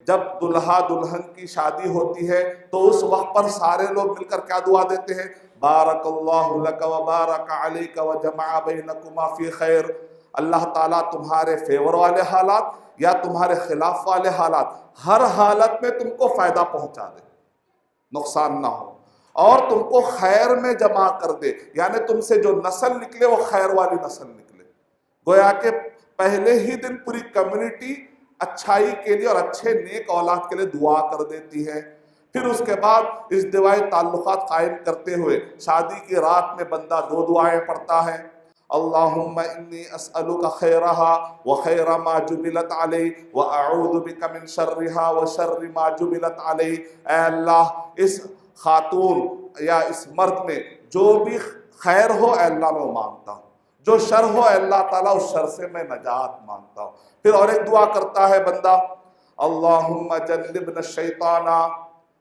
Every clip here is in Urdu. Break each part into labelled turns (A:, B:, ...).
A: جب دلہا دلہن کی شادی ہوتی ہے تو اس وقت پر سارے لوگ مل کر کیا دعا دیتے ہیں؟ بارک اللہ لک و بارک علیک و جمع بینکما فی خیر. اللہ تعالیٰ تمہارے فیور والے حالات یا تمہارے خلاف والے حالات، ہر حالت میں تم کو فائدہ پہنچا دے، نقصان نہ ہو، اور تم کو خیر میں جمع کر دے. یعنی تم سے جو نسل نکلے وہ خیر والی نسل نکلے. گویا کہ پہلے ہی دن پوری کمیونٹی اچھائی کے لیے اور اچھے نیک اولاد کے لیے دعا کر دیتی ہے. پھر اس کے بعد ازدواجی تعلقات قائم کرتے ہوئے شادی کی رات میں بندہ 2 دعائیں پڑھتا ہے. اللہم انی اسألک خیرہا و خیر ما جبلت علی و اعوذ بک من شرہا و شر ما جبلت علی. اے اللہ اس خاتون یا اس مرد میں جو بھی خیر ہو اے اللہ میں وہ مانگتا ہوں، جو شر ہو اے اللہ تعالیٰ اس شر سے میں نجات مانگتا ہوں. پھر اور ایک دعا کرتا ہے بندہ، اللہم جنبنا الشیطان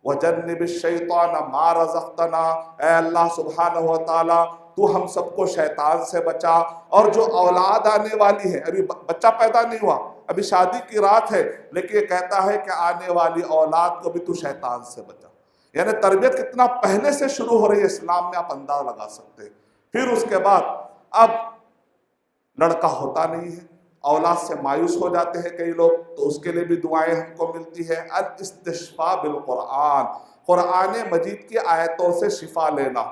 A: وجنب الشیطان ما رزقتنا. اے اللہ سبحانہ و تعالیٰ تو ہم سب کو شیطان سے بچا، اور جو اولاد آنے والی ہے، ابھی بچہ پیدا نہیں ہوا، ابھی شادی کی رات ہے، لیکن یہ کہتا ہے کہ آنے والی اولاد کو بھی تو شیطان سے بچا. یعنی تربیت کتنا پہلے سے شروع ہو رہی ہے اسلام میں، آپ اندازہ لگا سکتے ہیں. پھر اس کے بعد اب لڑکا ہوتا نہیں ہے، اولاد سے مایوس ہو جاتے ہیں کئی لوگ، تو اس کے لیے بھی دعائیں ہم کو ملتی ہے. الاستشفاء بالقرآن، قرآن مجید کی آیتوں سے شفا لینا.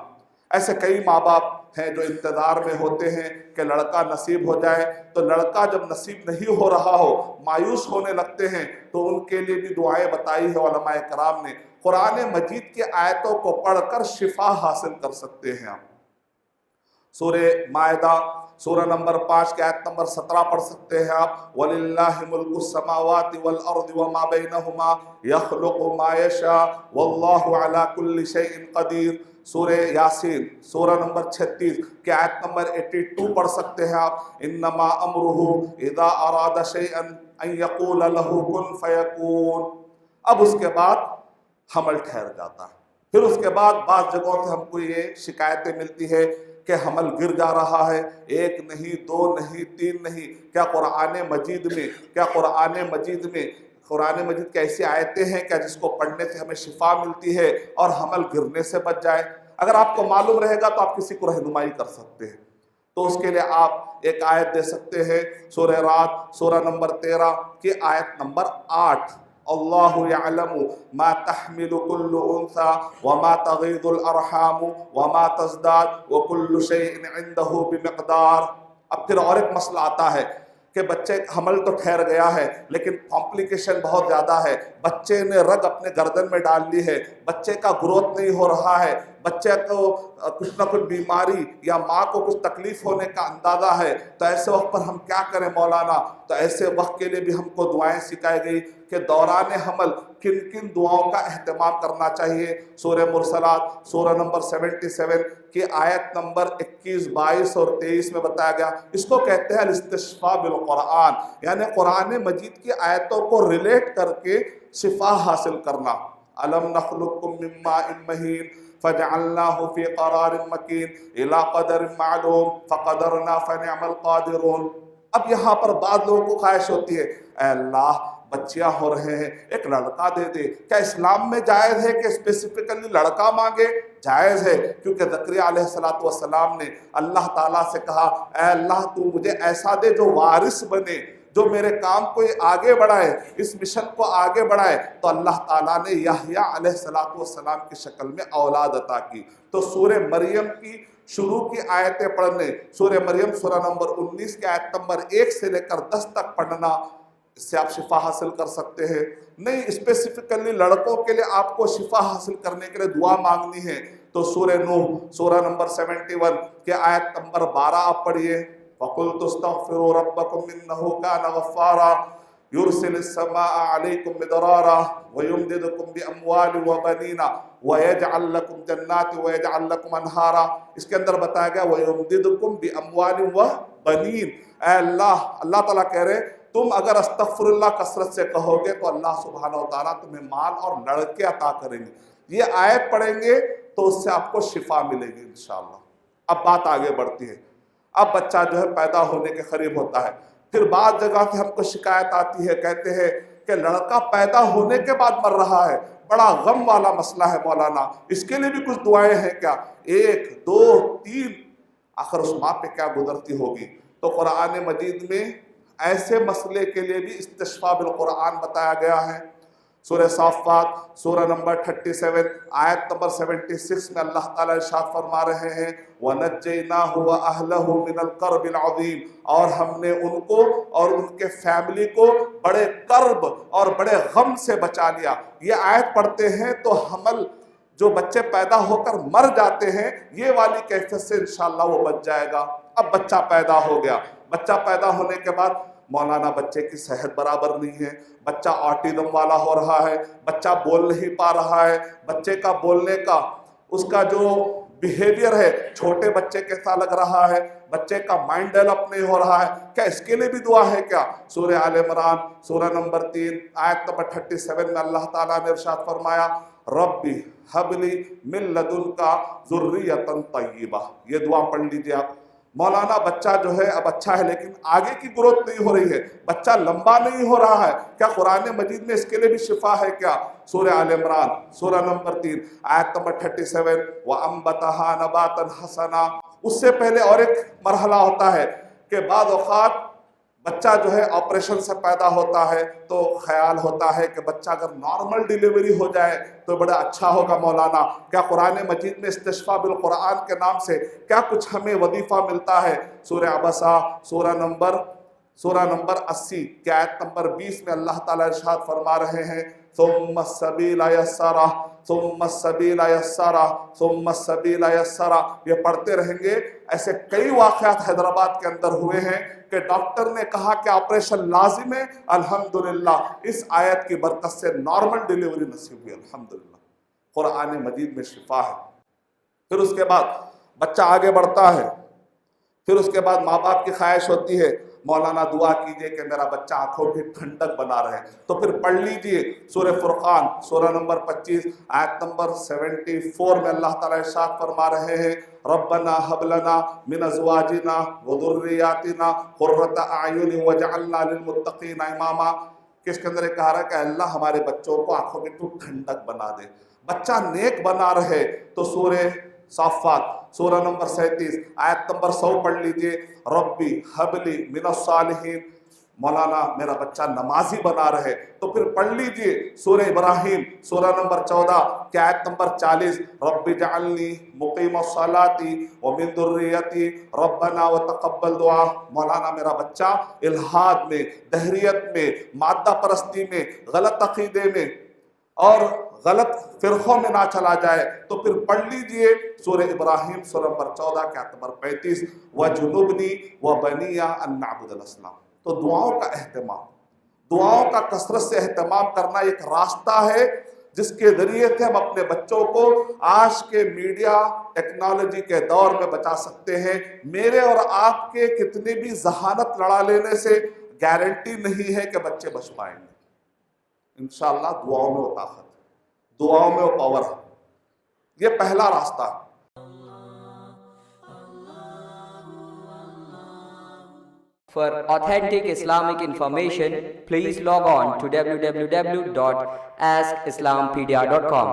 A: ایسے کئی ماں باپ ہیں جو انتظار میں ہوتے ہیں کہ لڑکا نصیب ہو جائے، تو لڑکا جب نصیب نہیں ہو رہا ہو مایوس ہونے لگتے ہیں، تو ان کے لیے بھی دعائیں بتائی ہے علماء کرام نے. قرآن مجید کی آیتوں کو پڑھ کر شفا حاصل کر سکتے ہیں آپ. سورہ مائدہ سورہ نمبر 5 کی آیت نمبر 17 پڑھ سکتے ہیں آپ. وَلِلَّهِ مُلْكُ السَّمَاوَاتِ وَالْأَرْضِ وَمَا بَيْنَهُمَا يَخْلُقُ مَا يَشَاءُ وَاللَّهُ عَلَى كُلِّ شَيْءٍ قَدِيرٌ. سورہ یاسین سورہ نمبر 36 کی آیت نمبر 82 پڑھ سکتے ہیں آپ. انما امرہ اذا اراد شیئا ان یقول له کن فیکون. اب اس کے بعد حمل ٹھہر جاتا ہے. پھر اس کے بعد بعض جگہوں سے ہم کو یہ شکایتیں ملتی ہے کہ حمل گر جا رہا ہے، 1 نہیں 2 نہیں 3 نہیں. کیا قرآن مجید کی ایسی آیتیں ہیں کیا جس کو پڑھنے سے ہمیں شفا ملتی ہے اور حمل گرنے سے بچ جائے؟ اگر آپ کو معلوم رہے گا تو آپ کسی کو رہنمائی کر سکتے ہیں. تو اس کے لیے آپ ایک آیت دے سکتے ہیں، سورہ رات سورہ نمبر 13 کی آیت نمبر 8. اللہ یعلم ما تحمل كل انثى وما تغیض الارحام وما تزداد وكل شیء عنده بمقدار. اب پھر اور ایک مسئلہ آتا ہے کہ بچے حمل تو ٹھہر گیا ہے لیکن کمپلیکیشن بہت زیادہ ہے. بچے نے رگ اپنے گردن میں ڈال لی ہے، بچے کا گروتھ نہیں ہو رہا ہے، بچے کو کچھ نہ کچھ بیماری یا ماں کو کچھ تکلیف ہونے کا اندازہ ہے. تو ایسے وقت پر ہم کیا کریں مولانا؟ تو ایسے وقت کے لیے بھی ہم کو دعائیں سکھائی گئی کہ دوران حمل کن کن دعاؤں کا اہتمام کرنا چاہیے. سورہ مرسلات سورہ نمبر 77 کی آیت نمبر 21 22 اور 23 میں بتایا گیا. اس کو کہتے ہیں الاستشفاء بالقرآن، یعنی قرآن مجید کی آیتوں کو ریلیٹ کر کے شفا حاصل کرنا. الم نخلقکم من ماء مہین فجعلناه في قرار مکین الى قدر معلوم فقدرنا فنعم القادرون. اب یہاں پر بعض لوگوں کو خواہش ہوتی ہے، اے اللہ بچیاں ہو رہے ہیں ایک لڑکا دے دے. کیا اسلام میں جائز ہے کہ اسپیسیفکلی لڑکا مانگے؟ جائز ہے، کیونکہ زکریا علیہ السلام نے اللہ تعالیٰ سے کہا اے اللہ تو مجھے ایسا دے جو وارث بنے، جو میرے کام کو آگے بڑھائے، اس مشن کو آگے بڑھائے. تو اللہ تعالیٰ نے یحییٰ علیہ السلام کی شکل میں اولاد عطا کی. تو سورہ مریم کی شروع کی آیتیں پڑھنے، سورہ مریم سورہ نمبر 19 کی آیت نمبر 1 سے لے کر 10 تک پڑھنا، اس سے آپ شفا حاصل کر سکتے ہیں. نہیں اسپیسیفکلی لڑکوں کے لیے آپ کو شفا حاصل کرنے کے لیے دعا مانگنی ہے تو سورہ نوح سورہ نمبر 71 کے آیت نمبر 12 آپ پڑھیے. وَقُلْتُ اسْتَغْفِرُوا رَبَّكُمْ إِنَّهُ كَانَ غَفَّارًا يُرْسِلِ السَّمَاءَ عَلَيْكُمْ مِدْرَارًا وَيُمْدِدْكُمْ بِأَمْوَالٍ وَبَنِينَ وَيَجْعَلْ لَكُمْ جَنَّاتٍ وَيَجْعَلْ لَكُمْ أَنْهَارًا. اس کے اندر بتایا گیا وَيُمْدِدْكُمْ بِأَمْوَالٍ وَبَنِينَ. اے اللہ تعالیٰ کہہ رہے تم اگر استغفر اللہ کثرت سے کہو گے تو اللہ سبحانہ و تعالیٰ تمہیں مال اور لڑکے عطا کریں گے. یہ آیت پڑھیں گے تو اس سے آپ کو شفا ملے گی انشاءاللہ. اب بات آگے بڑھتی ہے. اب بچہ جو ہے پیدا ہونے کے قریب ہوتا ہے. پھر بعض جگہ سے ہم کو شکایت آتی ہے، کہتے ہیں کہ لڑکا پیدا ہونے کے بعد مر رہا ہے، بڑا غم والا مسئلہ ہے مولانا، اس کے لیے بھی کچھ دعائیں ہیں کیا؟ 1 2 3، آخر اس ماں پہ کیا گزرتی ہوگی؟ تو قرآن مجید میں ایسے مسئلے کے لیے بھی استشفاء بالقرآن بتایا گیا ہے۔ سورہ صافات سورہ نمبر 37 آیت نمبر 76 میں اللہ تعالیٰ ارشاد فرما رہے ہیں وَنَجَّيْنَاهُ وَأَهْلَهُ مِنَ الْكَرْبِ الْعَظِيمِ، اور ہم نے ان کو اور ان کے فیملی کو بڑے کرب اور بڑے غم سے بچا لیا۔ یہ آیت پڑھتے ہیں تو حمل جو بچے پیدا ہو کر مر جاتے ہیں، یہ والی کیفیت سے انشاءاللہ وہ بچ جائے گا۔ اب بچہ پیدا ہو گیا، بچہ پیدا ہونے کے بعد مولانا بچے کی صحت برابر نہیں ہے، بچہ آٹزم والا ہو رہا ہے، بچہ بول نہیں پا رہا ہے، بچے کا بولنے کا اس کا جو بیہیویئر ہے چھوٹے بچے کے ساتھ لگ رہا ہے، بچے کا مائنڈ ڈیولپ نہیں ہو رہا ہے، کیا اس کے لیے بھی دعا ہے کیا؟ سورہ آل عمران سورہ نمبر 3 آیت نمبر 37 میں اللہ تعالیٰ نے ارشاد فرمایا ربی ہب لی من لدنک ذریۃ طیبہ۔ یہ دعا پڑھ لیجیے آپ۔ مولانا بچہ جو ہے اب اچھا ہے لیکن آگے کی گروتھ نہیں ہو رہی ہے، بچہ لمبا نہیں ہو رہا ہے، کیا قرآن مجید میں اس کے لیے بھی شفا ہے کیا؟ سورہ آل عمران سورہ نمبر 3 آیت نمبر 37 وَأَنبَتَهَا نَبَاتًا حَسَنًا۔ اس سے پہلے اور ایک مرحلہ ہوتا ہے کہ بعض اوقات بچہ جو ہے آپریشن سے پیدا ہوتا ہے تو خیال ہوتا ہے کہ بچہ اگر نارمل ڈیلیوری ہو جائے تو بڑا اچھا ہوگا مولانا۔ کیا قرآن مجید میں استشفاء بالقرآن کے نام سے کیا کچھ ہمیں وظیفہ ملتا ہے؟ سورہ عبسہ سورہ نمبر 80 کی آیت نمبر 20 میں اللہ تعالیٰ ارشاد فرما رہے ہیں ثم السبیل یسرہ ثم السبیل یسرہ ثم السبیل یسرہ۔ یہ پڑھتے رہیں گے۔ ایسے کئی واقعات حیدرآباد کے اندر ہوئے ہیں کہ ڈاکٹر نے کہا کہ آپریشن لازم ہے، الحمدللہ اس آیت کی برکت سے نارمل ڈیلیوری نصیب ہوئی، الحمدللہ۔ قرآن مجید میں شفا ہے۔ پھر اس کے بعد بچہ آگے بڑھتا ہے، پھر اس کے بعد ماں باپ کی خواہش ہوتی ہے مولانا دعا کیجئے کہ میرا بچہ آنکھوں کی ٹھنڈک بنا رہے، تو پھر پڑھ لیجئے سورہ فرقان سورہ نمبر 25 آیت نمبر 74 میں اللہ تعالیٰ ارشاد فرما رہے ہیں ربنا ہب لنا من ازواجنا وذریاتنا قرۃ اعین واجعلنا للمتقین اماما، کہ اس کے اندر ایک کہا رہا ہے کہ اللہ ہمارے بچوں کو آنکھوں کی تو ٹھنڈک بنا دے، بچہ نیک بنا رہے۔ تو سورہ صافات سورہ نمبر 37 آیت نمبر 100 پڑھ لیجئے ربی حبلی من الصالحین، مولانا میرا بچہ نمازی بنا رہے۔ تو پھر پڑھ لیجئے سورہ ابراہیم سورہ نمبر 14 کی آیت نمبر 40 رب اجعلنی مقیم الصلاۃ ومن ذریتی ربنا وتقبل دعا، مولانا میرا بچہ الحاد میں، دہریت میں، مادہ پرستی میں، غلط عقیدے میں اور غلط فرقوں میں نہ چلا جائے۔ تو پھر پڑھ لیجئے سورہ ابراہیم سورہ نمبر 14 کی آیت نمبر 35 وَجُنُبْنِي وَبَنِيَّ أَن نَّعْبُدَ الْأَصْنَامَ۔ تو دعاؤں کا اہتمام، دعاؤں کا کثرت سے اہتمام کرنا ایک راستہ ہے جس کے ذریعے سے ہم اپنے بچوں کو آج کے میڈیا ٹیکنالوجی کے دور میں بچا سکتے ہیں۔ میرے اور آپ کے کتنے بھی ذہانت لڑا لینے سے گارنٹی نہیں ہے کہ بچے بچ پائیں گے۔ انشاءاللہ دعاؤں میں وہ طاقت ہے، دعاؤں میں وہ پاور ہے۔ یہ پہلا راستہ ہے۔
B: For authentic Islamic information, please log on to www.askislampedia.com.